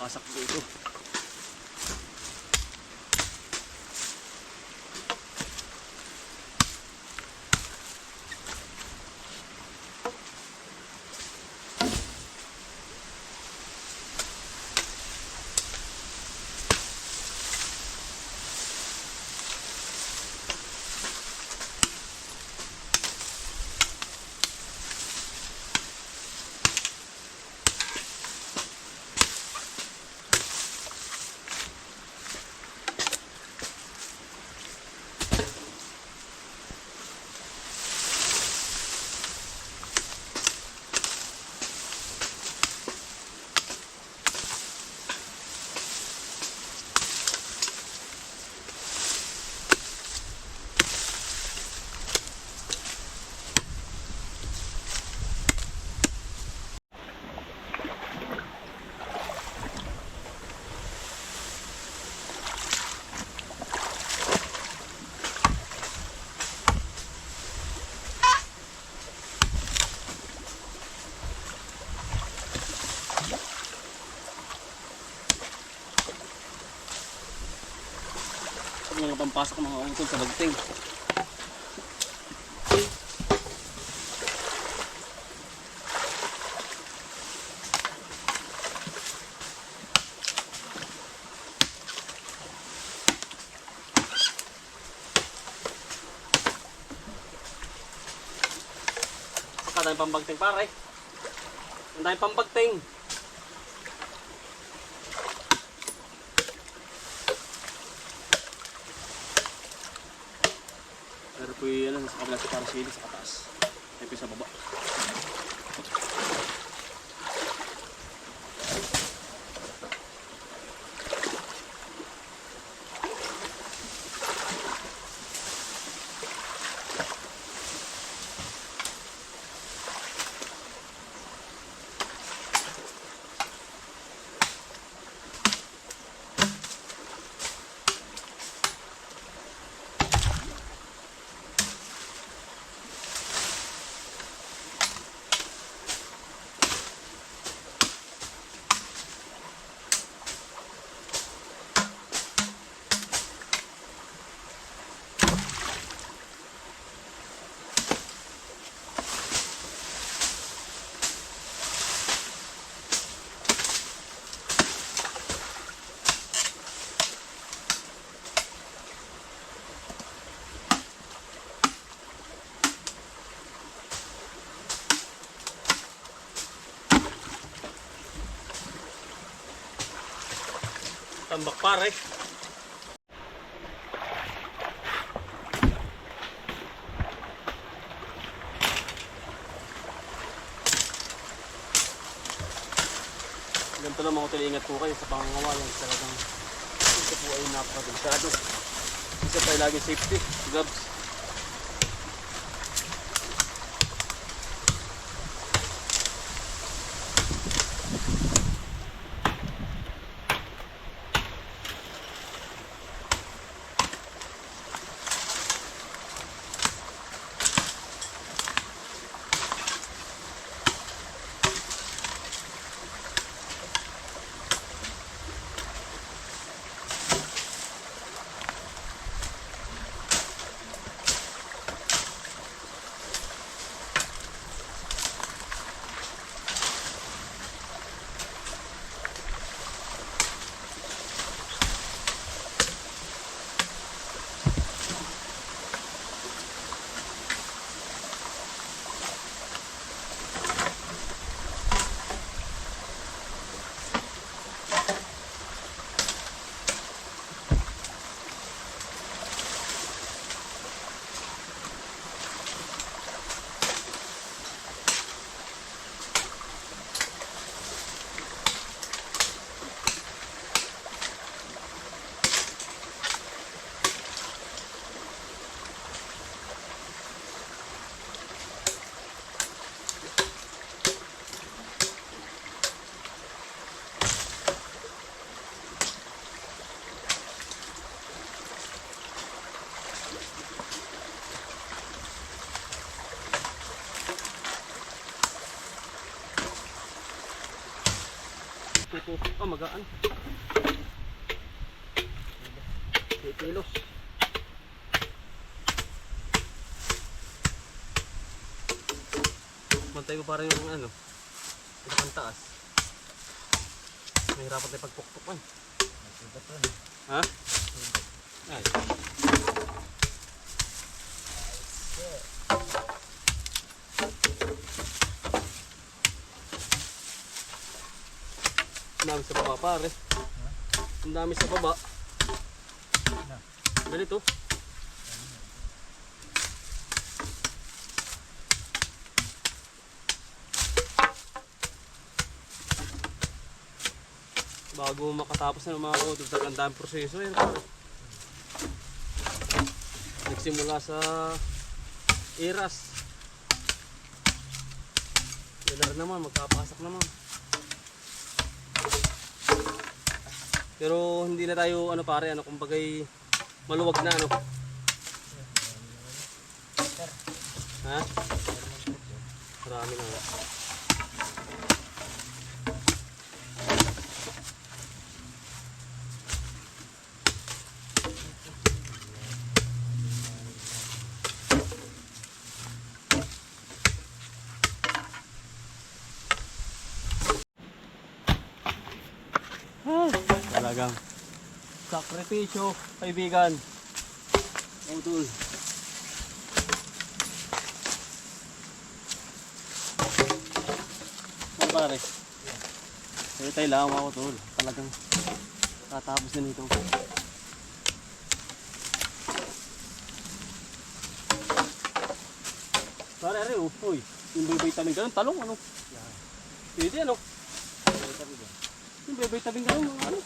pasak dito. Mga pampasak mga utol sa bagting. Saka tayong pambagting pare. Ang tayong pambagting. Pero po yun, sa kabila sa parasili sa kataas. Tayo po sa baba. Tambak pare. Ganito lang mga utol, ingat po kayo sa pangangawalan. Talagang ito po ay napakagado. Isa tayo lagi safety, gloves. po. Magaan. 8 kilos. Bantay mo parang yung ano, yung taas. Mahirapan tayo pagpukpukan. Ha? Ay. Ang dami sa baba pare. Ang dami sa baba. Ganito. Bago makatapos na ng mga kodol, ang daming proseso yan pare. Nagsimula sa iras. Pilar naman, magkapasak naman. Pero hindi na tayo ano pare, ano kumbagay maluwag na ano. Ha? Marami na nga. Talagang sakripisyo, kaibigan. Utol. Ano pare? Tayo lang ako tol. Talagang tatapos na nito. Pare, are, uy. Yung bibay-tabing ganun, talong ano? Pwede ano? Yung bibay-tabing ganun, ano?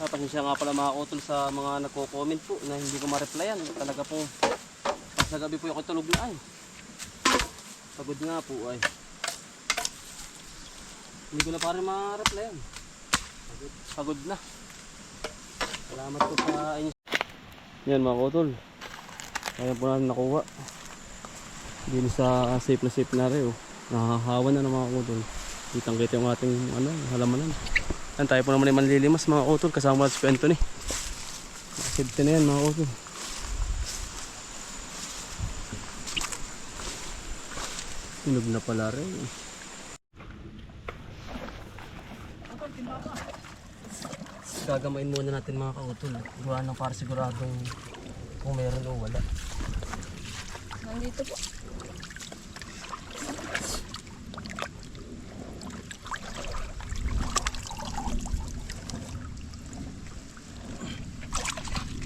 Pasensya nga pala mga utol sa mga nagko-comment po na hindi ko ma-replyan. Talaga po, pas na gabi po ako tulog na ay. Pagod nga po ay. Hindi ko na parang ma-replyan. Pagod na. Salamat po sa inyo. Yan mga utol. Kaya po natin nakuha. Dito sa safe na rin. Nakahawa na ng mga utol. Kitang-kita yung ating halamanan. Yan, tayo po naman ay manlilimas mga utol kasama si Anthony. Safety na yan mga utol. Inog na pala rin. Gagamain muna natin mga kautol. Gawa ng para siguradong kung meron o wala. Nandito po.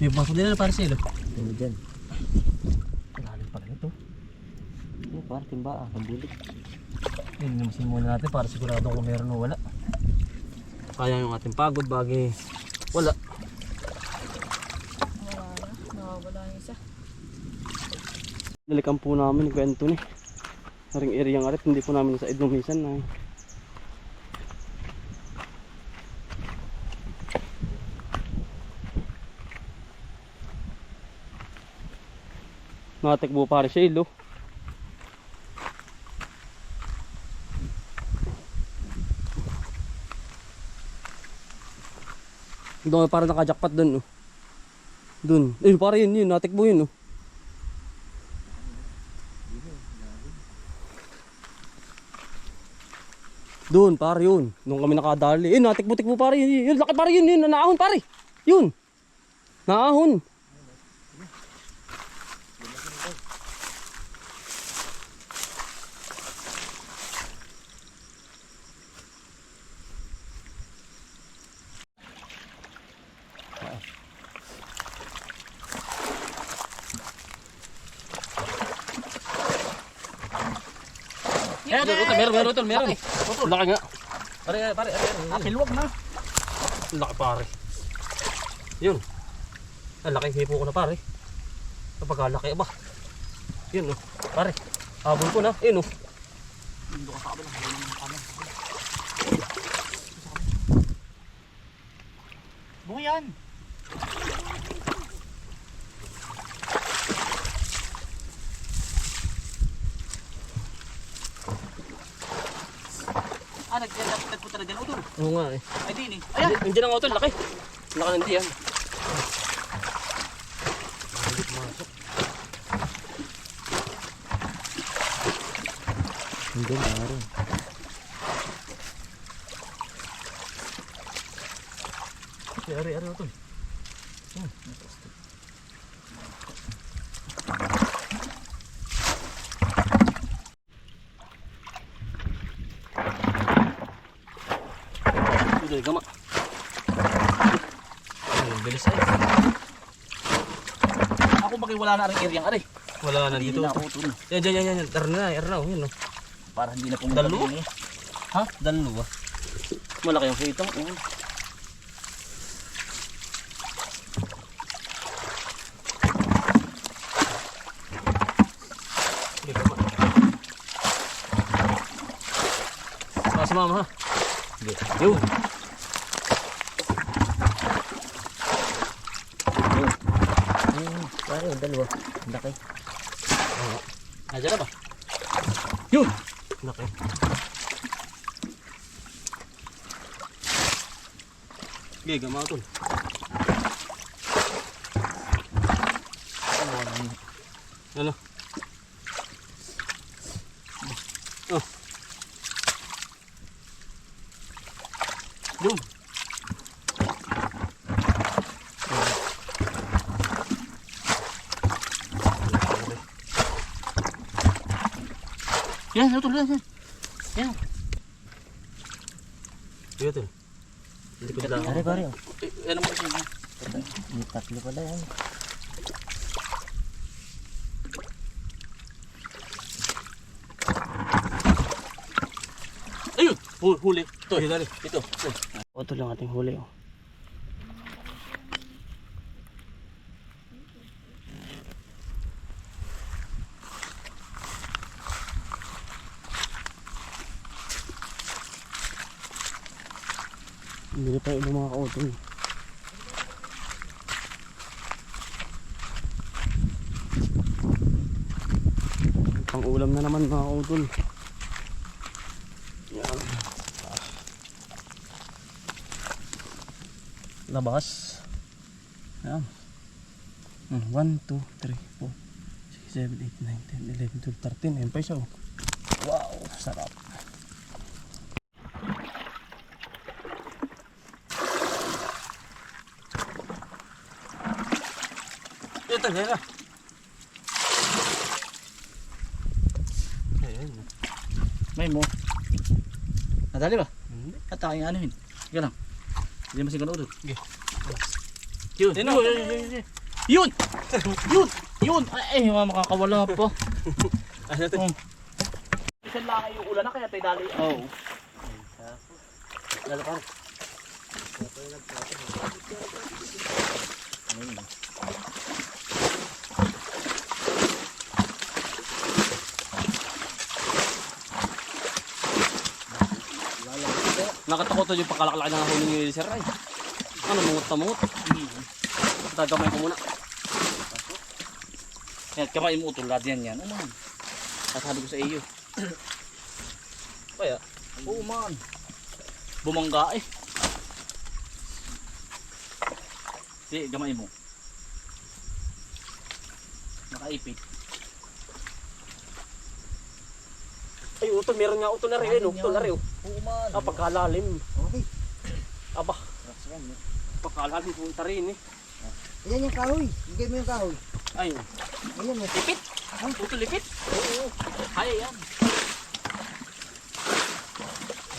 May pasok din na para silo. Ano dyan? Lalim pala ito. Ano para timba ang bulik. Linimasin muna natin para sigurado kung meron o wala. Kaya yung ating pagod bagay wala. Wala na. Nakawala yung isa. Dalikan po namin kay Anthony. Naring area nga rin, hindi po namin sa idlumisan na. Nakatikbo para siya ilo. Doon parang nakajakpat doon. Doon. Para yun, natikbo yun. Doon, pare yun. Doon kami nakadali. Natikbo-tikbo pare yun. Yun, laki pare yun. Naahon pare. Yun. Naahon. Meron utol. Laki nga. Pare. Kilwag na. Laki pare. Yun. Ang laki hipo ko na pare. Kapag laki ba? Yun oh. Pare. Habol ko na. Yun oh. Bunga yan. Nagpunta na dyan, Utol. Oo nga eh. Ay, din eh. Ayan. Hindi na nga utol. Laki. Laki ng diyan. Hindi, pare. Ari utol. Udah gama. Bilis ay. Ako bakit wala na rin area ari. Wala na dito. Yan. Tara na. Yun oh. Para hindi na pumunta. Dalawa? din eh. Ha? Dalawa. Malaki ang kitang. Si mama ha. Yun. Pare, dalawa. Laki. Nandiyan na ba? Yun! Laki. Giga mga tol. Ano? Oh. Yun. Yan, Utol, yan. Yan. Sige tol. Hindi ko lang. Pare. Ano mo kasi? May tatlo pala yan. Ayun! Huli. Ito. Ito. Ito lang ating huli. Oh. Hindi pa yung mga kautol. Pang ulam na naman mga kautol. Yan. Labas. Yan. 1, 2, 3, 4, 6, 7, 8, 9, 10, 11, 12, 13. Ayun pa isa oh. Wow, sarap. Ito, gaya. Ayan. May mo. Nadali ba? Hindi. At aking ano yun. Sige lang. Hindi masing Utol. Yun. Yun! Yun! Ay, makakawala pa. Ano ito? Isang laki yung ulan na kaya tayo dali. Oo. Lalo pa. Nakatakotan yung pagkalaklaki ng huli ni Sir Ray. Ano, mungot na mungot. Tagamay ko muna. Yan, kamay mo Utol. Ladian yan. Ano man. Sasabi ko sa iyo. Kaya, Oo man. Bumangga eh. Di, gamay mo. Nakaipit. ay utol, meron nga utol na rin. Utol na rin. Oo man. Ah, pagkalalim. Okay. Aba, pagkalalim punta rin eh. Ayan yung kahoy. Bigay mo yung kahoy. Ay, Ayan mo. lipit. Utol lipit. Oo. Kaya yan.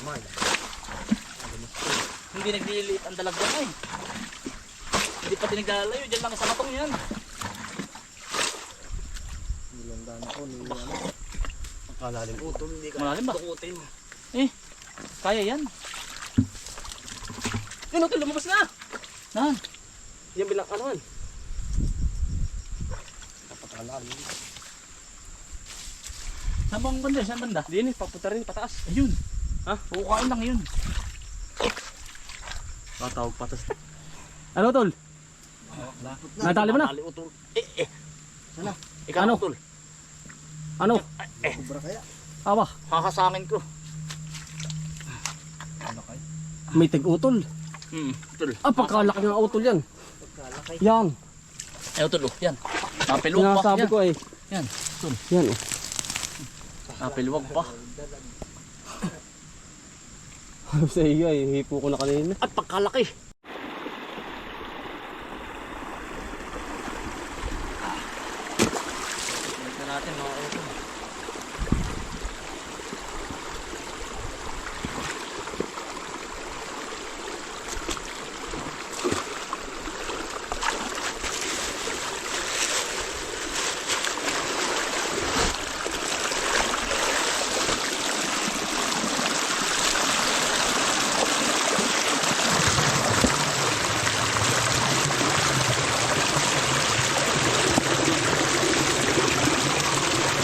Naman. Hindi nagliliit ang dalagyan ay. Hindi pati naglalayo. Diyan lang sa matong yan. Nilandaan ko. Nilandaan. Malalim. Utol, hindi ka. Malalim ba? Tukutin. Kaya yan. Yun, utol, lumabas na! Nan. Yan bilang anuhan. Napakalalim. Saan bang banda? Saan banda? Di yun, papunta rin pataas. Ayun. Ha? Kukain lang yun. Tatawag patas. Ano, tol? Lapot na. Natali mo na? Natali utol. Sana. Ikaw Ano? utol. Ano? Kubra kaya. Awa, Hakasangin ko. Ano kayo? may tig-utol. Utol. Ah, pagkalaki ng utol yan. Pagkalakay. Yan. Ay utol oh. Yan. Napilwag pa. Sinasabi Yan. ko eh. Yan. Utol. Yan eh. Napilwag pa. Sa iyo ay hipo ko na kanina. At pagkalaki. Ito natin mga utol.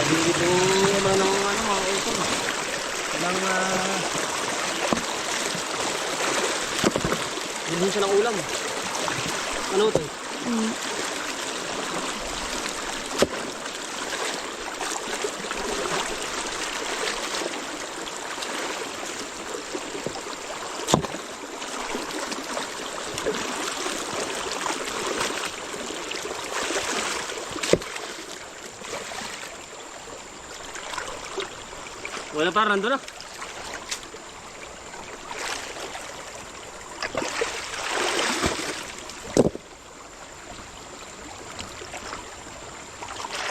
Hindi po naman ng ano mga utol. Walang bilhin siya ng ulam. Ano utol? Wala pa, nandun na.